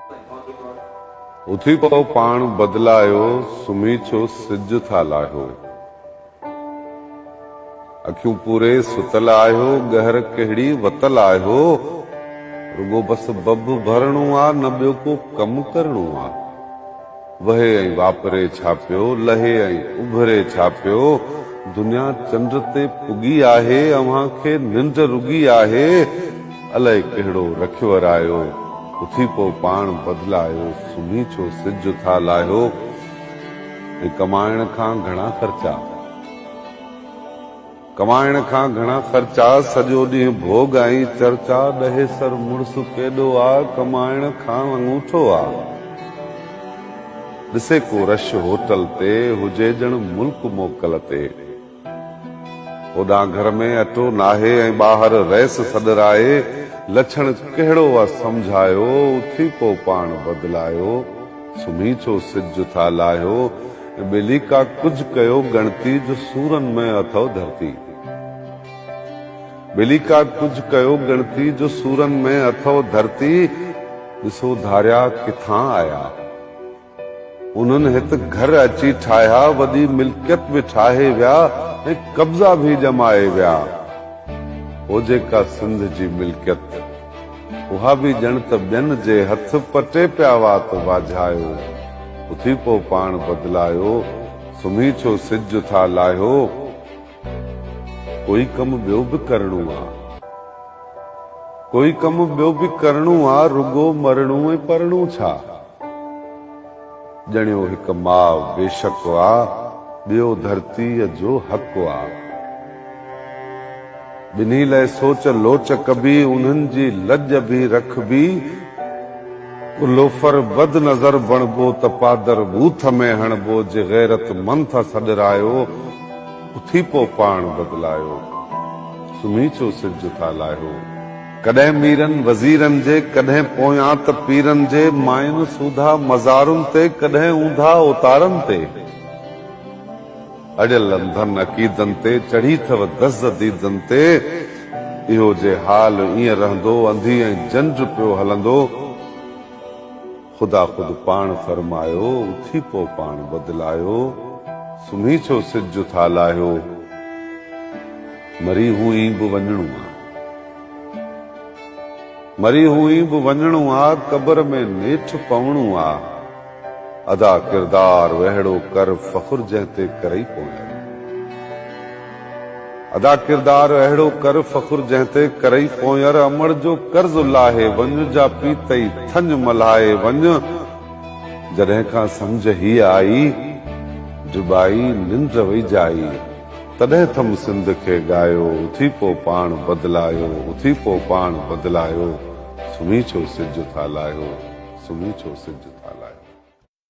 उथी पो पाण बदलायो, सुम्ही छो सिज था लाहियो। अखियूं पूरे सुतल आहियो, गहर कहिड़ी वतल आहियो। रुगो बस बब भरणो आ, न ॿियो को कम करणो आ। वहे ऐं वापरे छा पियो, लहे ऐं उभरे छा पियो। दुनिया चंड ते पुगी आहे, अव्हां खे निंड रुगी आहे। अलाए कहिड़ो रखियो रायो, उथी पो पाण बदलायो, सुम्ही छो सिज था लाहियो। ऐं कमाइण खां घणा ख़र्चा, कमाइण खां घणा ख़र्चा, सॼो ॾींहुं भोग ऐं चर्चा। ॾहे सर मुड़ुस केॾो आ, कमाइण खां अंगूठो आ। ॾिसे को रश होटल ते, हुजे ॼण मुल्क मोकल ते। ओॾां घर में अटो नाहे ऐं ॿाहिरि रैस सॾराए। लछण कहिड़ो आ सम्झायो, उथी पो पाण बदलायो, सुम्ही छो सिज था लाहियो। ॿेली का कुझु कयो गणती, जो सूरनि में अथव धरती। ॿेली का कुझु कयो गणती, जो सूरनि में अथव धरती। ॾिसो धारिया किथां आया, उन्हनि हित घर अची ठाहिया। वॾी मिल्कियत बि ठाहे विया ऐं कब्ज़ा बि जमाए विया। ओ जेका सिंध जी मिल्कियत, उहा बि ॼण त ॿियनि जे हथ पटे पिया वात वाझायो। उथी पो पाण बदलायो, सुम्ही छो सिज था लाहियो। कोई कम ॿियो बि करणो आ, कोई कम ॿियो बि करणो आ। रुगो मरणो ऐं परणो छा। ॼणियो हिक माउ बेशक आ, ॿियो धरतीअ जो हक़ आ। ॿिन्ही लाइ सोच लोच कबी, उन्हनि जी लज बि रखबी। लोफर बद नज़र बणबो, त पादर बूथ में हणबो। जे गैरत मंथ सॾरायो, उथी पो पाण बदलायो, सुम्ही छो सिज था लाहियो। कॾहिं मीरनि वज़ीरनि जे, कॾहिं पोयां त पीरनि जे। मायुनि सूधा मज़ारुनि ते, कॾहिं ऊंधा उतारनि ते। अड़ियल अंधनि अक़ीदनि ते, चढ़ी थव दज़ दीदनि ते। इहो जे हाल ईअं रहंदो, अंधी ऐं जंज पियो हलंदो। ख़ुदा ख़ुद पाण फरमायो, उथी पो पाण बदलायो, सुम्ही छो सिज था लाहियो। मरी हुई बि वञणो आ, मरी हुई बि वञणो आ। क़बर में नेठ पवणो आ। अदा किरदार वहिड़ो कर, फ़ख़ुर जंहिं ते करई पोयां। अदा किरदार अहिड़ो कर, फ़ख़ुर जंहिं ते करई पोयर। अमड़ जो कर्ज़ लाहे वञ, जा पीतई थञ मल्हाए वञ। जॾहिं खां सम्झ ही आई, डुबाई निंड वेझाई। तॾहिं थम सिंध खे ॻायो, उथी पो पाण बदलायो, उथी पो पाण बदलायो। सुम्ही छो सिज था लाहियो, सुम्ही छो सिज था लाहियो।